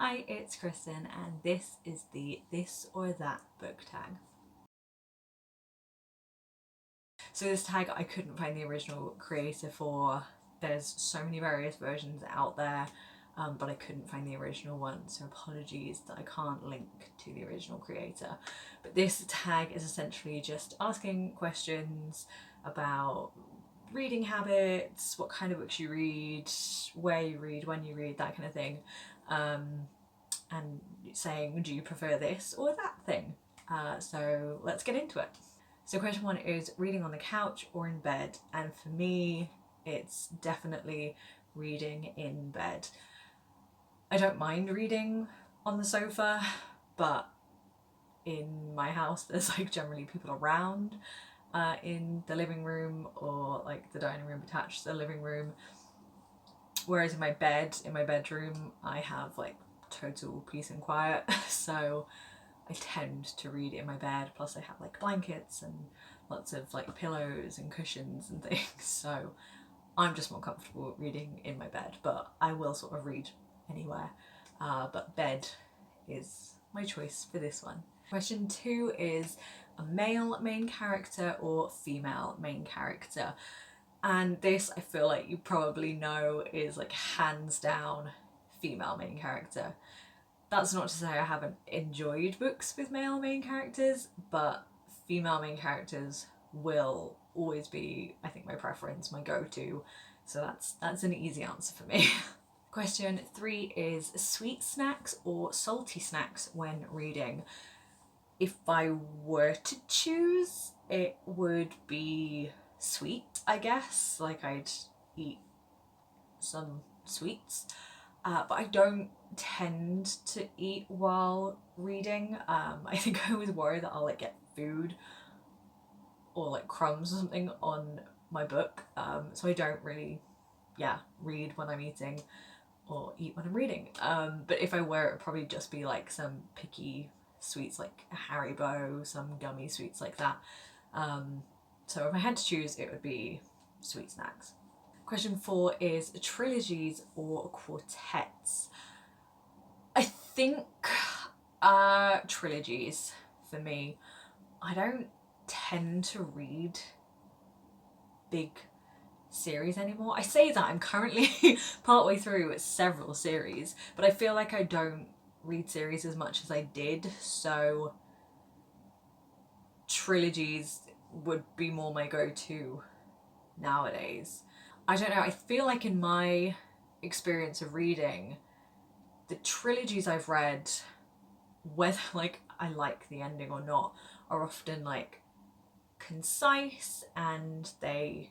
Hi, it's Kristen, and this is the This or That book tag. So this tag I couldn't find the original creator for. There's so many various versions out there, but I couldn't find the original one, so apologies that I can't link to the original creator. But this tag is essentially just asking questions about reading habits, what kind of books you read, where you read, when you read, that kind of thing. And saying, do you prefer this or that thing? So let's get into it. So question one is reading on the couch or in bed, and for me it's definitely reading in bed. I don't mind reading on the sofa, but in my house there's like generally people around in the living room or like the dining room attached to the living room, whereas in my bedroom I have like total peace and quiet. So I tend to read in my bed, plus I have like blankets and lots of like pillows and cushions and things, so I'm just more comfortable reading in my bed, but I will sort of read anywhere. But bed is my choice for this one. Question two is a male main character or female main character. And this I feel like you probably know is like hands down female main character. That's not to say I haven't enjoyed books with male main characters, but female main characters will always be, I think, my preference, my go-to. So that's an easy answer for me. Question three is sweet snacks or salty snacks when reading. If I were to choose, it would be sweet, I guess. Like I'd eat some sweets, but I don't tend to eat while reading. I think I always worry that I'll like get food or like crumbs or something on my book, so I don't really, read when I'm eating or eat when I'm reading. But if I were, it would probably just be like some picky sweets like a Haribo, some gummy sweets like that. So if I had to choose, it would be sweet snacks. Question four is trilogies or quartets. I think trilogies for me. I don't tend to read big series anymore. I say that I'm currently partway through several series, but I feel like I don't read series as much as I did, so trilogies would be more my go-to nowadays. I don't know, I feel like in my experience of reading, the trilogies I've read, whether like I like the ending or not, are often like concise and they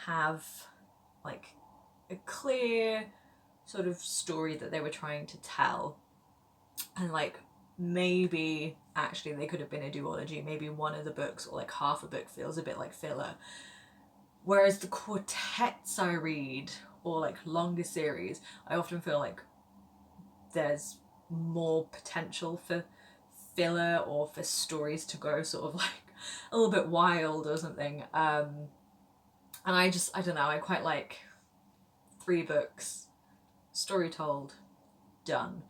have like a clear sort of story that they were trying to tell, and like maybe actually they could have been a duology, maybe one of the books or like half a book feels a bit like filler, whereas the quartets I read or like longer series, I often feel like there's more potential for filler or for stories to go sort of like a little bit wild or something. And I don't know, I quite like 3 books, story told, done.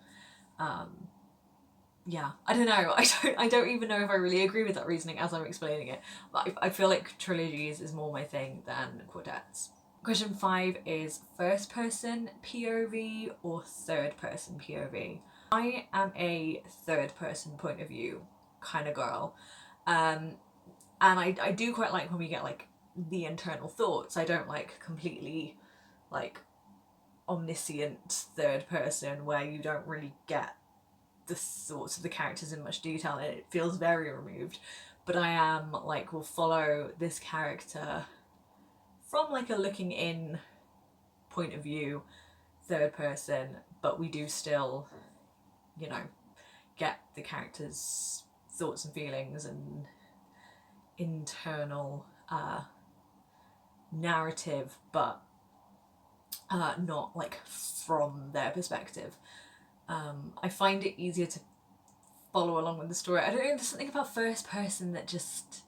Yeah, I don't know. I don't even know if I really agree with that reasoning as I'm explaining it. But I feel like trilogies is more my thing than quartets. Question five is first person POV or third person POV. I am a third person point of view kind of girl. And I do quite like when we get like the internal thoughts. I don't like completely like omniscient third person where you don't really get the thoughts of the characters in much detail and it feels very removed. But I am like, will follow this character from like a looking in point of view, third person, but we do still, you know, get the character's thoughts and feelings and internal narrative, but not like from their perspective. I find it easier to follow along with the story. I don't know, there's something about first person that just,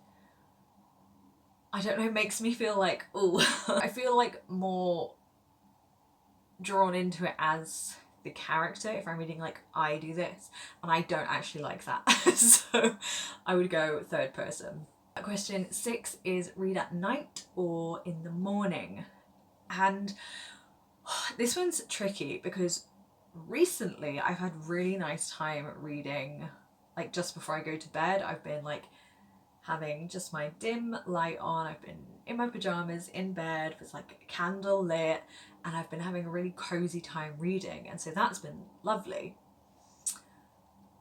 I don't know, makes me feel like, ooh. I feel like more drawn into it as the character if I'm reading like I do this, and I don't actually like that. So I would go third person. Question 6 is read at night or in the morning. And this one's tricky because recently I've had really nice time reading like just before I go to bed. I've been like having just my dim light on. I've been in my pajamas in bed with like a candle lit, and I've been having a really cozy time reading, and so that's been lovely.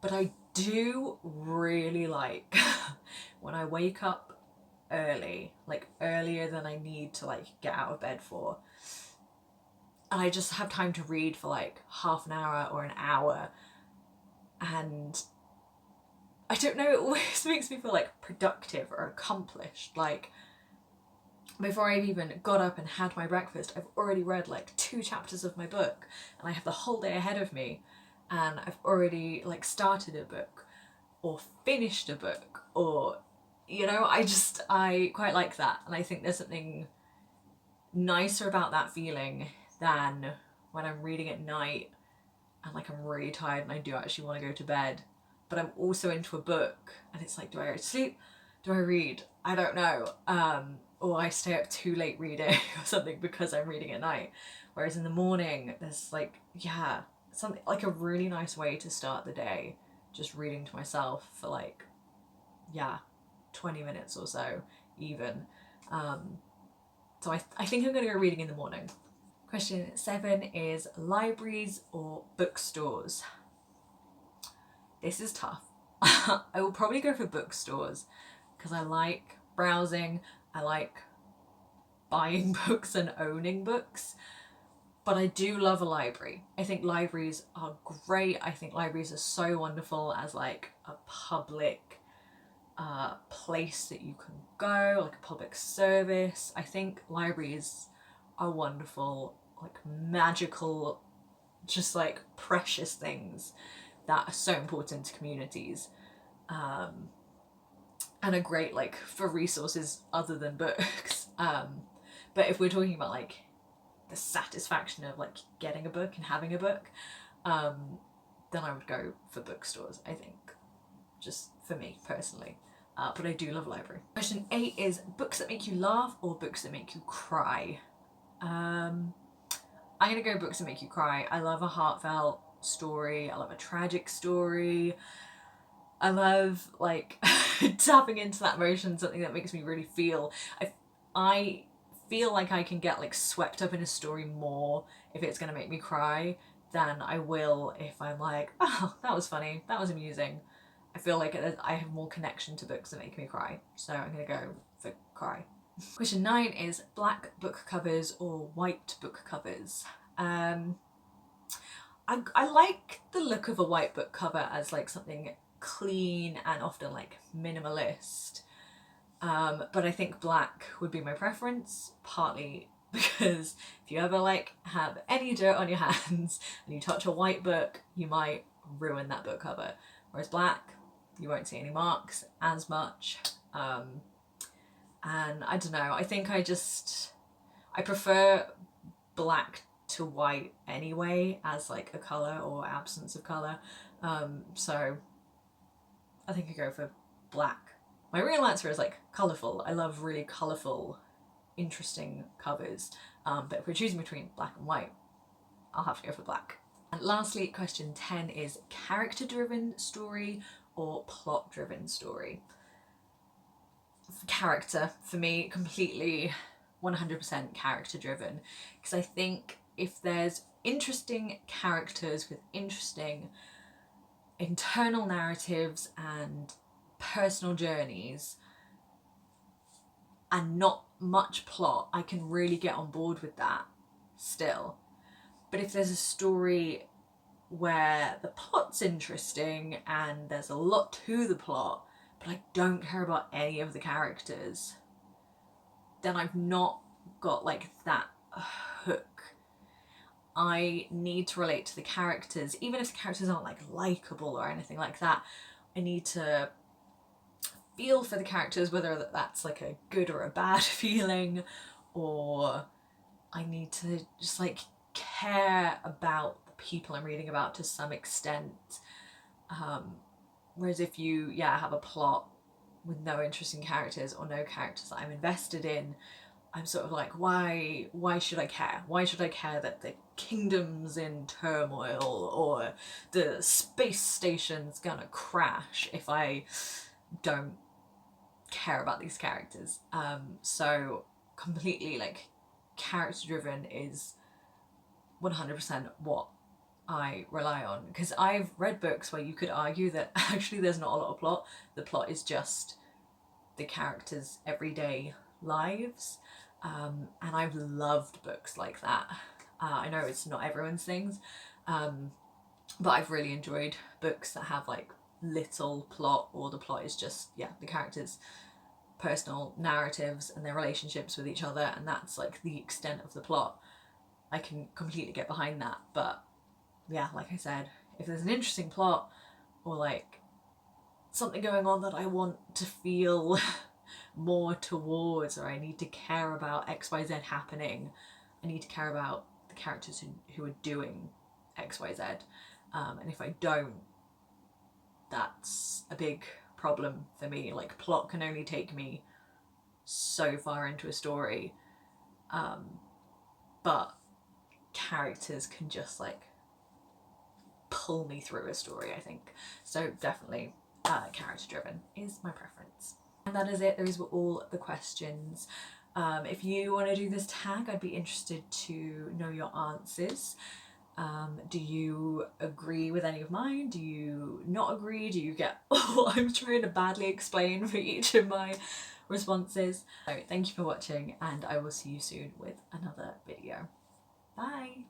But I do really like when I wake up early, like earlier than I need to like get out of bed for, and I just have time to read for like half an hour or an hour, and I don't know, it always makes me feel like productive or accomplished. Like before I've even got up and had my breakfast, I've already read like 2 chapters of my book, and I have the whole day ahead of me, and I've already like started a book or finished a book, or you know, I quite like that, and I think there's something nicer about that feeling than when I'm reading at night and like I'm really tired and I do actually want to go to bed, but I'm also into a book and it's like, do I go to sleep? Do I read? I don't know. Or I stay up too late reading or something because I'm reading at night. Whereas in the morning, there's like, yeah, something like a really nice way to start the day, just reading to myself for like, yeah, 20 minutes or so even. So I think I'm going to go reading in the morning. Question 7 is libraries or bookstores. This is tough. I will probably go for bookstores because I like browsing, I like buying books and owning books, but I do love a library. I think libraries are great. I think libraries are so wonderful as like a public place that you can go, like a public service. I think libraries are wonderful, like magical, just like precious things that are so important to communities, and are great like for resources other than books. But if we're talking about like the satisfaction of like getting a book and having a book, then I would go for bookstores, I think, just for me personally. But I do love a library. Question 8 is books that make you laugh or books that make you cry. I'm gonna go books that make you cry. I love a heartfelt story. I love a tragic story. I love like tapping into that emotion, something that makes me really feel. I feel like I can get like swept up in a story more if it's gonna make me cry than I will if I'm like, oh, that was funny, that was amusing. I feel like I have more connection to books that make me cry, so I'm gonna go for cry. Question 9 is black book covers or white book covers. I like the look of a white book cover as like something clean and often like minimalist, but I think black would be my preference, partly because if you ever like have any dirt on your hands and you touch a white book, you might ruin that book cover, whereas black, you won't see any marks as much. And I don't know, I think I prefer black to white anyway as like a colour or absence of colour. So I think I go for black. My real answer is like colourful. I love really colourful, interesting covers. But if we're choosing between black and white, I'll have to go for black. And lastly, question 10 is character-driven story or plot-driven story. Character, for me, completely 100% character-driven, because I think if there's interesting characters with interesting internal narratives and personal journeys and not much plot, I can really get on board with that still. But if there's a story where the plot's interesting and there's a lot to the plot, but I don't care about any of the characters, then I've not got like that hook. I need to relate to the characters, even if the characters aren't like likable or anything like that. I need to feel for the characters, whether that's like a good or a bad feeling, or I need to just like care about the people I'm reading about to some extent. Whereas if you, yeah, have a plot with no interesting characters or no characters that I'm invested in, I'm sort of like, why should I care? Why should I care that the kingdom's in turmoil or the space station's gonna crash if I don't care about these characters? So completely like character driven is 100% what I rely on, because I've read books where you could argue that actually there's not a lot of plot. The plot is just the characters' everyday lives. And I've loved books like that. I know it's not everyone's things, but I've really enjoyed books that have like little plot, or the plot is just, yeah, the characters' personal narratives and their relationships with each other, and that's like the extent of the plot. I can completely get behind that. But yeah, like I said, if there's an interesting plot or like something going on that I want to feel more towards, or I need to care about XYZ happening, I need to care about the characters who are doing XYZ. And if I don't, that's a big problem for me. Like, plot can only take me so far into a story, but characters can just like pull me through a story, I think. So definitely character driven is my preference. And that is it. Those were all the questions. If you want to do this tag, I'd be interested to know your answers. Do you agree with any of mine? Do you not agree? Do you get what I'm trying to badly explain for each of my responses? So thank you for watching, and I will see you soon with another video. Bye!